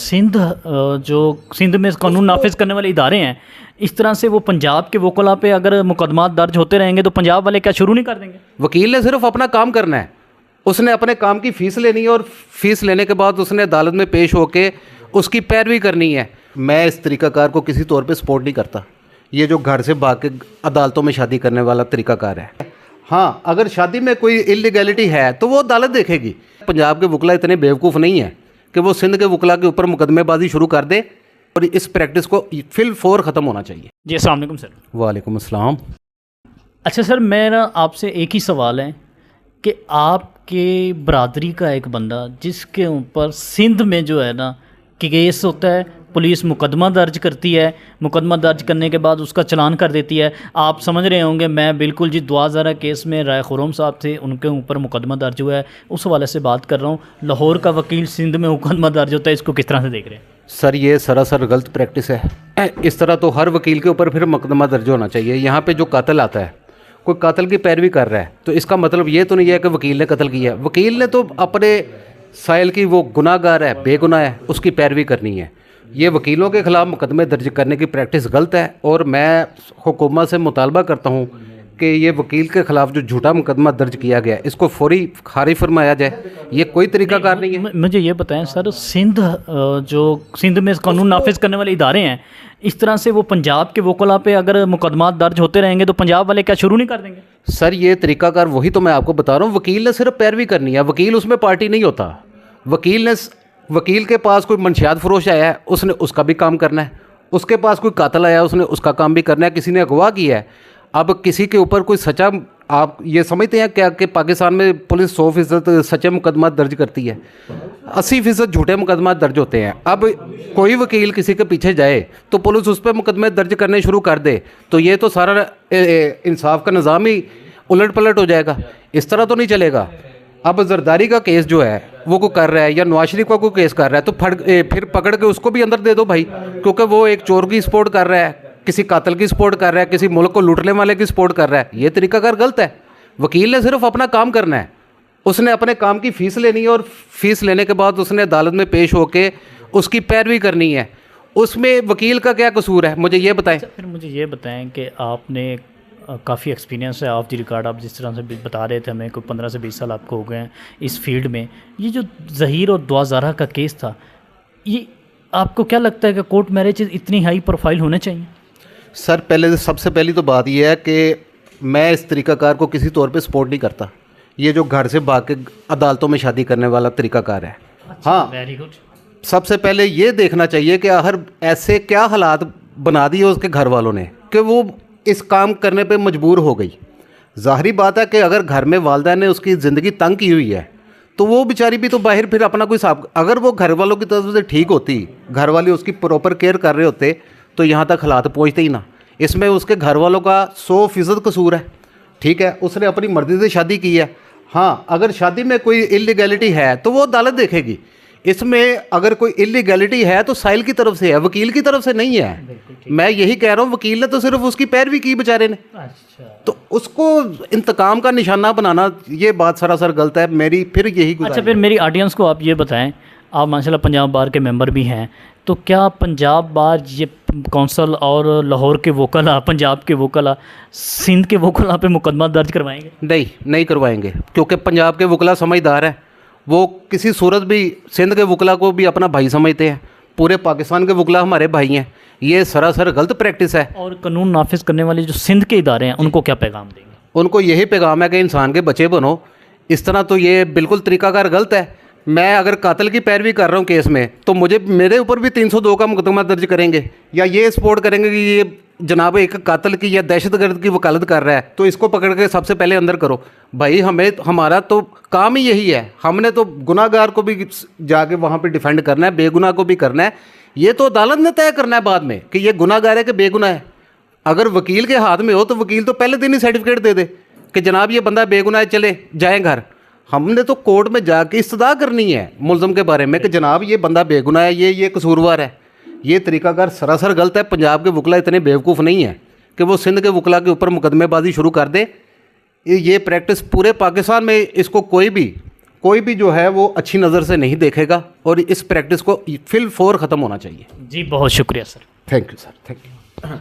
जो सिंध में कानून नाफिज करने वाले इदारे हैं, इस तरह से वो पंजाब के वकला पे अगर मुकदमा दर्ज होते रहेंगे तो पंजाब वाले क्या शुरू नहीं कर देंगे? वकील ने सिर्फ अपना काम करना है, उसने अपने काम की फ़ीस लेनी है और फीस लेने के बाद उसने अदालत में पेश होकर उसकी पैरवी करनी है। मैं इस तरीक़ाकार को किसी तौर पे सपोर्ट नहीं करता। ये जो घर से भाग के अदालतों में शादी करने वाला तरीक़ाकार है। हाँ, अगर शादी में कोई इलीगैलिटी है तो वो अदालत देखेगी। पंजाब के वकला इतने बेवकूफ़ नहीं है कि वो सिंध के वकला के ऊपर मुकदमेबाजी शुरू कर दे, और इस प्रैक्टिस को फिल फोर ख़त्म होना चाहिए। जी, अस्सलाम वालेकुम सर। वालेकुम अस्सलाम। अच्छा सर, मेरा आपसे एक ही सवाल है कि आपके बरादरी का एक बंदा जिसके ऊपर सिंध में जो है ना कि केस होता है, पुलिस मुकदमा दर्ज करती है, मुकदमा दर्ज करने के बाद उसका चलान कर देती है। आप समझ रहे होंगे, मैं बिल्कुल जी दुआज़रा केस में राय खुरम साहब थे, उनके ऊपर मुकदमा दर्ज हुआ है, उस हवाले से बात कर रहा हूँ। लाहौर का वकील सिंध में मुकदमा दर्ज होता है, इसको किस तरह से देख रहे हैं? सर, ये सरासर गलत प्रैक्टिस है। इस तरह तो हर वकील के ऊपर फिर मुकदमा दर्ज होना चाहिए। यहाँ पे जो कातिल आता है, कोई कातिल की पैरवी कर रहा है, तो इसका मतलब ये तो नहीं है कि वकील ने कत्ल किया है। वकील ने तो अपने साइल की, वो गुनाहगार है, बेगुनाह है, उसकी पैरवी करनी है। ये वकीलों के ख़िलाफ़ मुकदमे दर्ज करने की प्रैक्टिस गलत है, और मैं हुकूमत से मुतालबा करता हूँ कि ये वकील के ख़िलाफ़ जो झूठा मुकदमा दर्ज किया गया इसको फौरी खारिज फरमाया जाए। ये कोई तरीक़ाकार नहीं है। मुझे ये बताएं सर, जो सिंध में कानून नाफिज करने वाले इदारे हैं, इस तरह से वो पंजाब के वकला पे अगर मुकदमा दर्ज होते रहेंगे तो पंजाब वाले क्या शुरू नहीं कर देंगे? सर, ये तरीक़ाकार वही तो मैं आपको बता रहा हूँ। वकील ने सिर्फ पैरवी करनी है, वकील उसमें पार्टी नहीं होता। वकील के पास कोई मंशियात फरोश आया है, उसने उसका भी काम करना है। उसके पास कोई कातिल आया, उसने उसका काम भी करना है। किसी ने अगवा किया है, अब किसी के ऊपर कोई सच्चा, आप ये समझते हैं क्या कि पाकिस्तान में पुलिस 100% सच्चे मुकदमा दर्ज करती है? 80% झूठे मुकदमा दर्ज होते हैं। अब कोई वकील किसी के पीछे जाए तो पुलिस उस पर मुकदमे दर्ज करने शुरू कर दे, तो ये तो सारा इंसाफ का निज़ाम ही उलट पलट हो जाएगा। इस तरह तो नहीं चलेगा। अब जरदारी का केस जो है वो कोई कर रहा है, या नवाज शरीफ का कोई केस कर रहा है, तो फिर पकड़ के उसको भी अंदर दे दो भाई, क्योंकि वो एक चोर की सपोर्ट कर रहा है, किसी कातिल की सपोर्ट कर रहा है, किसी मुल्क को लूटने वाले की सपोर्ट कर रहा है। ये तरीक़ाकार गलत है। वकील ने सिर्फ अपना काम करना है, उसने अपने काम की फ़ीस लेनी है और फीस लेने के बाद उसने अदालत में पेश होकर उसकी पैरवी करनी है। उसमें वकील का क्या कसूर है, मुझे ये बताएं। फिर मुझे ये बताएं कि आपने काफ़ी एक्सपीरियंस है ऑफ द रिकॉर्ड, आप जिस तरह से बता रहे थे हमें, कोई 15 से 20 साल आपको हो गए हैं इस फील्ड में। ये जो ज़हीर और दुआज़रा का केस था, ये आपको क्या लगता है कि कोर्ट मैरिज इतनी हाई प्रोफाइल होने चाहिए? सर, सबसे पहली तो बात यह है कि मैं इस तरीक़ाकार को किसी तौर पे सपोर्ट नहीं करता। ये जो घर से भाग के अदालतों में शादी करने वाला तरीक़ाकार है। अच्छा, हाँ, वेरी गुड। सबसे पहले ये देखना चाहिए कि आखिर ऐसे क्या हालात बना दिए उसके घर वालों ने कि वो इस काम करने पे मजबूर हो गई। ज़ाहिरी बात है कि अगर घर में वालिदा ने उसकी ज़िंदगी तंग की हुई है तो वो बेचारी भी तो बाहर फिर अपना कोई साहब, अगर वो घर वालों की तरफ से ठीक होती, घर वाले उसकी प्रॉपर केयर कर रहे होते, तो यहाँ तक हालात पहुँचते ही ना। इसमें उसके घर वालों का 100% कसूर है। ठीक है, उसने अपनी मर्ज़ी से शादी की है। हाँ, अगर शादी में कोई इलीगैलिटी है तो वो अदालत देखेगी। इसमें अगर कोई इलीगैलिटी है तो साइल की तरफ से है, वकील की तरफ से नहीं है। मैं यही कह रहा हूँ, वकील ने तो सिर्फ उसकी पैरवी की बेचारे ने। अच्छा, तो उसको इंतकाम का निशाना बनाना, ये बात सरासर गलत है। मेरी फिर यही गुजारिश। अच्छा, फिर मेरी ऑडियंस को आप ये बताएं, आप माशाल्लाह पंजाब बार के मेंबर भी हैं, तो क्या पंजाब बार ये कौंसल और लाहौर के वकला, पंजाब के वकला सिंध के वकला पे मुकदमा दर्ज करवाएंगे? नहीं करवाएंगे, क्योंकि पंजाब के वकला समझदार है। वो किसी सूरत भी सिंध के वकला को भी अपना भाई समझते हैं। पूरे पाकिस्तान के वकला हमारे भाई हैं। ये सरासर गलत प्रैक्टिस है। और कानून नाफिज करने वाले जो सिंध के इदारे हैं, उनको क्या पैगाम देंगे? उनको यही पैगाम है कि इंसान के बच्चे बनो। इस तरह तो ये बिल्कुल तरीक़ाकार गलत है। मैं अगर कातिल की पैरवी कर रहा हूँ केस में, तो मेरे ऊपर भी 302 का मुकदमा दर्ज करेंगे, या ये सपोर्ट करेंगे कि ये जनाब एक कातिल की या दहशतगर्द की वकालत कर रहा है, तो इसको पकड़ के सबसे पहले अंदर करो। भाई, हमारा तो काम ही यही है। हमने तो गुनाहगार को भी जाके वहाँ पे डिफेंड करना है, बेगुनाह को भी करना है। ये तो अदालत ने तय करना है बाद में कि ये गुनाहगार है कि बेगुनाह है। अगर वकील के हाथ में हो तो वकील तो पहले दिन ही सर्टिफिकेट दे दे कि जनाब ये बंदा बेगुनाह है, चले जाएँ घर। हमने तो कोर्ट में जाके इस्तदा करनी है मुलज़म के बारे में कि जनाब ये बंदा बेगुनाह है, ये कसूरवार है। ये तरीक़ाकार सरासर गलत है। पंजाब के वकला इतने बेवकूफ़ नहीं है कि वो सिंध के वकला के ऊपर मुकदमेबाजी शुरू कर दे। ये प्रैक्टिस पूरे पाकिस्तान में, इसको कोई भी कोई भी जो है वो अच्छी नज़र से नहीं देखेगा और इस प्रैक्टिस को फिल फोर ख़त्म होना चाहिए। जी बहुत शुक्रिया sir. Thank you sir, thank you.